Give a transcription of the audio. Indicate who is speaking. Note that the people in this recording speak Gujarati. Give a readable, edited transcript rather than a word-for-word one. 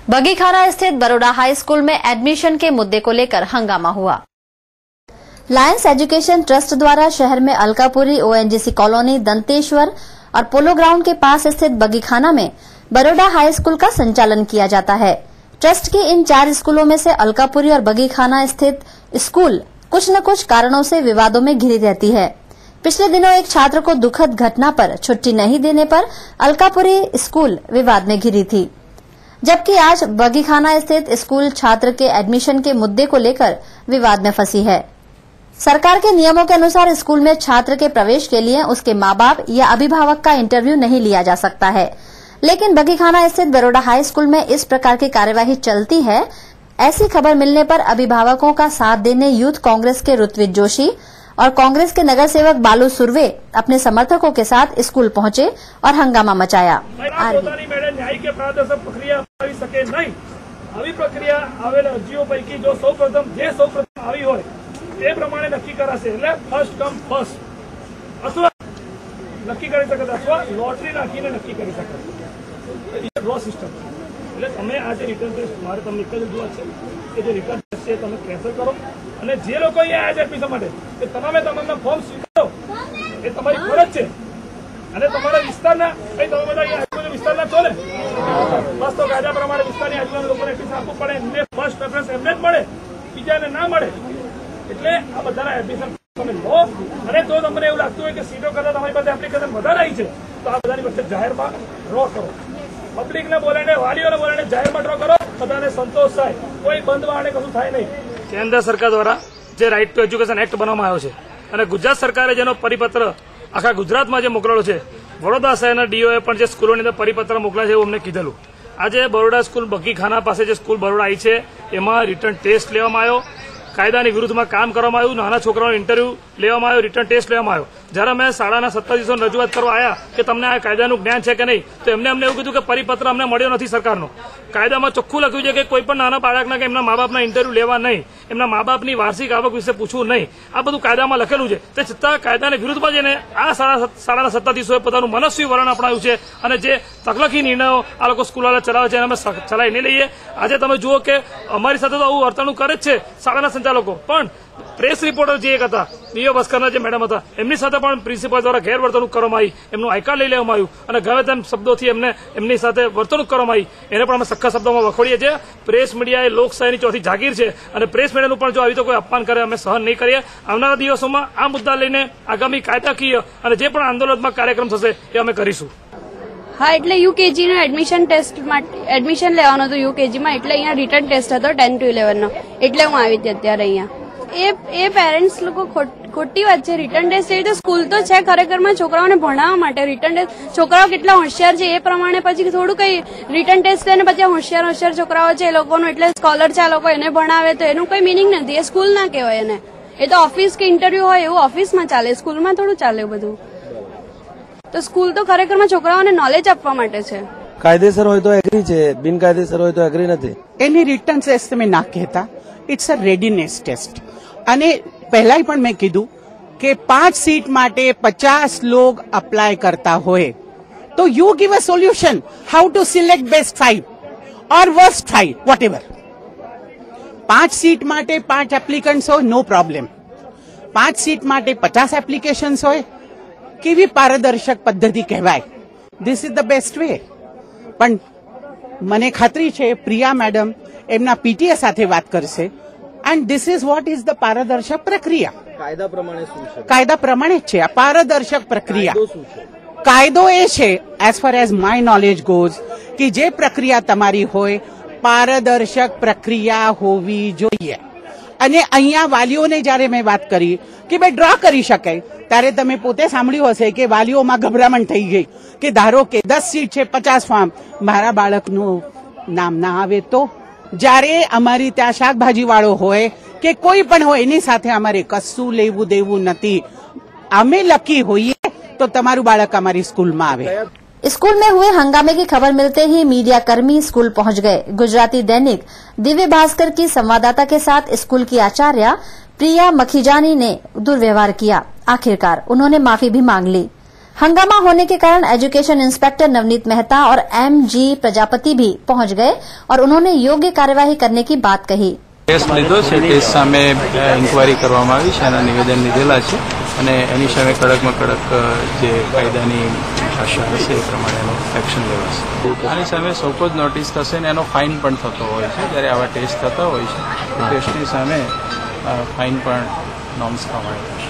Speaker 1: बगीखाना स्थित बरोड़ा हाई स्कूल में एडमिशन के मुद्दे को लेकर हंगामा हुआ। लायंस एजुकेशन ट्रस्ट द्वारा शहर में अलकापुरी, ओएनजीसी कॉलोनी, दंतेश्वर और पोलो ग्राउंड के पास स्थित बगीखाना में बरोड़ा हाई स्कूल का संचालन किया जाता है। ट्रस्ट के इन 4 स्कूलों में से अलकापुरी और बगीखाना स्थित स्कूल कुछ न कुछ कारणों से विवादों में घिरी रहती है। पिछले दिनों एक छात्र को दुखद घटना पर छुट्टी नहीं देने पर अलकापुरी स्कूल विवाद में घिरी थी, जबकि आज बगीखाना स्थित स्कूल छात्र के एडमिशन के मुद्दे को लेकर विवाद में फंसी है। सरकार के नियमों के अनुसार स्कूल में छात्र के प्रवेश के लिए उसके माँ बाप या अभिभावक का इंटरव्यू नहीं लिया जा सकता है, लेकिन बगीखाना स्थित बरोड़ा हाई स्कूल में इस प्रकार की कार्यवाही चलती है। ऐसी खबर मिलने पर अभिभावकों का साथ देने यूथ कांग्रेस के ऋत्विज जोशी और कांग्रेस के नगर सेवक बालू सुर्वे अपने समर्थकों के साथ स्कूल पहुंचे और हंगामा मचाया।
Speaker 2: તે પ્રમાણે નક્કી કરાશે, એટલે ફર્સ્ટ કમ ફર્સ્ટ અથવા નક્કી કરી શકે અથવા લોટરી નાખીને નક્કી કરી શકે ડ્રો સિસ્ટમ। એટલે તમે આ જે રિટર્ન ટેસ્ટ મારે તમને એક જ રજૂઆત છે કે જે રિટર્ન ટેસ્ટ છે તમે કેન્સલ કરો અને જે લોકો અહીંયા આવ્યા છે એડમિશન માટે તે તમામના ફોર્મ સ્વીકારો, એ તમારી ફરજ છે અને તમારા વિસ્તારના કઈ તમે બધા અહીંયા વિસ્તારના છો ને, બસ તો કાયદા પ્રમાણે વિસ્તારની આજુબાજુ લોકોને એડમિશન આપવું પડે, એમને ફર્સ્ટ પ્રેફરન્સ એમને જ મળે, બીજાને ના મળે। એટલે આ બધાના એડમિશન તમે લો અને જો તમને એવું લાગતું હોય કે સીટો કરતા તમારી પાસે એપ્લિકેશન વધારે આવી છે તો આ બધાની વચ્ચે જાહેરમાં ડ્રો કરો, પબ્લિકને બોલાવીને વાલીઓને બોલાવીને જાહેરમાં ડ્રો કરો, બધાને સંતોષ થાય, કોઈ બંધ વાળે કશું થાય નહીં। કેન્દ્ર સરકાર દ્વારા જે રાઇટ ટુ એજ્યુકેશન એક્ટ બનાવવામાં આવ્યો છે અને ગુજરાત સરકારે જેનો પરિપત્ર આખા ગુજરાતમાં જે મોકલેલો છે, વડોદરા શહેરના ડીઓએ પણ જે સ્કૂલોની અંદર પરિપત્ર મોકલ્યા છે એવું અમને કીધેલું। આજે બરોડા સ્કૂલ બગીખાના પાસે જે સ્કૂલ બરોડા આવી છે એમાં રિટર્ન ટેસ્ટ લેવામાં આવ્યો, કાયદાની વિરુદ્ધમાં કામ કરવામાં આવ્યું, નાના છોકરાઓનો ઇન્ટરવ્યુ લેવામાં આવ્યો, રિટર્ન ટેસ્ટ લેવામાં આવ્યો। જ્યારે અમે શાળાના સત્તાધીશોને રજૂઆત કરવા આવ્યા કે તમને આ કાયદાનું જ્ઞાન છે કે નહીં, તો અમને એવું કીધું કે પરિપત્ર અમને મળ્યો નથી સરકારનો। કાયદામાં ચોખ્ખું લખ્યું છે કે કોઈ પણ નાના બાળકના કે એમના મા બાપના ઇન્ટરવ્યુ લેવા નહીં, એમના મા બાપની વાર્ષિક આવક વિશે પૂછવું નહીં, આ બધું કાયદામાં લખેલું છે। તે છતાં કાયદાની વિરુદ્ધમાં જઈને આ શાળાના સત્તાધીશોએ પોતાનું મનસ્વી વલણ અપનાવ્યું છે અને જે તકલખી નિર્ણયો આ લોકો સ્કૂલવાળા ચલાવે છે એને અમે ચલાવી નહીં લઈએ। આજે તમે જુઓ કે અમારી સાથે તો આવું વર્તણૂક કરે જ છે શાળાના સંચાલકો, પણ પ્રેસ રિપોર્ટર જે એક હતા ડીઓ ભાસ્કરના જે મેડમ હતા એમની સાથે પણ પ્રિન્સિપાલ દ્વારા ગેરવર્તણૂક કરવામાં આવી, એમનું આઈ કાર્ડ લઈ લેવામાં આવ્યું અને ગમે તેમ શબ્દોથી એમની સાથે વર્તણૂક કરવામાં આવી, એને પણ અમે સખ્ત શબ્દોમાં વખોડીએ છીએ। પ્રેસ મીડિયા એ લોકશાહીની ચોથી જાગીર છે અને પ્રેસ મીડિયાનું પણ જો આવી તો કોઈ અપમાન કરે અમે સહન નહીં કરીએ। આવનારા દિવસોમાં આ મુદ્દા લઈને આગામી કાયદાકીય અને જે પણ આંદોલનાત્મક કાર્યક્રમ થશે એ અમે કરીશું।
Speaker 3: હા, એટલે યુકેજી નો એડમિશન લેવાનો હતો યુકેજીમાં, એટલે અહીંયા રિટર્ન ટેસ્ટ હતો 10 to 11 નો, એટલે હું આવી હતી અત્યારે અહીંયા। એ પેરેન્ટ્સ લોકો ખોટી વાત છે। રિટર્ન ટેસ્ટ એવી તો સ્કૂલ તો છે ખરેખરમાં છોકરાઓને ભણાવવા માટે, રિટર્ન ટેસ્ટ છોકરાઓ કેટલા હોશિયાર છે એ પ્રમાણે પછી થોડું કઈ રિટર્ન ટેસ્ટ લઈને પછી હોશિયાર છોકરાઓ છે એ લોકોનું એટલે સ્કોલર છે આ લોકો એને ભણાવે તો એનું કોઈ મિનિંગ નથી, એ સ્કૂલ ના કહેવાય એને, એ તો ઓફિસ કે ઇન્ટરવ્યુ હોય એવું ઓફિસમાં ચાલે, સ્કૂલમાં થોડું ચાલે બધું। તો સ્કૂલ તો ખરેખરમાં છોકરાઓને નોલેજ આપવા માટે છે।
Speaker 4: કાયદેસર હોય તો એગ્રી છે, બિનકાયદેસર હોય તો એગ્રી નથી।
Speaker 5: એની રિટર્ન ટેસ્ટ તમે ના કહેતા, ઇટ્સ અ રેડીનેસ ટેસ્ટ। અને પહેલા પણ મેં કીધું કે 5 સીટ માટે 50 લોગ અપ્લાય કરતા હોય તો you give a solution how to select best 5 or worst 5 whatever. 5 seat માટે 5 એપ્લિકન્ટ્સ હોય નો પ્રોબ્લેમ, 5 સીટ માટે 50 એપ્લિકેશન્સ હોય, કેવી પારદર્શક પદ્ધતિ કહેવાય, this is the best way. પણ મને ખાતરી છે પ્રિયા મેડમ એમના પીટીએ સાથે વાત કરશે and this is what is the પારદર્શક પ્રક્રિયા।
Speaker 4: કાયદા પ્રમાણે શું છે?
Speaker 5: કાયદા પ્રમાણે જ છે આ પારદર્શક પ્રક્રિયા। કાયદો એ છે as far as my knowledge goes કે જે પ્રક્રિયા તમારી હોય પારદર્શક પ્રક્રિયા હોવી જોઈએ। અને અહીંયા વાલીઓને જયારે મેં વાત કરી કે ભાઈ ડ્રો કરી શકાય ત્યારે તમે પોતે સાંભળ્યું હશે કે વાલીઓમાં ગભરામણ થઈ ગઈ કે ધારો કે 10 સીટ છે 50 ફોર્મ, મારા બાળકનું નામ ના આવે તો। જ્યારે અમારી ત્યાં શાકભાજી વાળો હોય કે કોઈ પણ હોય એની સાથે અમારે કશું લેવું દેવું નથી, અમે લકી હોઈએ तो તમારું બાળક हमारी स्कूल में आवे।
Speaker 1: स्कूल में हुए हंगामे की खबर मिलते ही मीडिया कर्मी स्कूल पहुंच गए। गुजराती दैनिक दिव्य भास्कर की संवाददाता के साथ स्कूल की आचार्य प्रिया मखीजानी ने दुर्व्यवहार किया। आखिरकार उन्होंने माफी भी मांग ली। हंगामा होने के कारण एजुकेशन इंस्पेक्टर नवनीत मेहता और एमजी प्रजापति भी पहुंच गए और उन्होंने योग्य कार्यवाही करने की बात कही।
Speaker 6: ટેસ્ટ લીધો છે, ટેસ્ટ સામે ઇન્કવાયરી કરવામાં આવી છે અને નિવેદન લીધેલા છે અને એની સામે કડકમાં કડક જે કાયદાની ભાષા હશે એ પ્રમાણેનો એક્શન લેવાશે. આની સામે સોકોઝ નોટિસ થશે ને એનો ફાઇન પણ થતો હોય છે. જ્યારે આવા ટેસ્ટ થતા હોય છે ટેસ્ટની સામે ફાઇન પણ નોર્મ્સ પ્રમાણે થશે.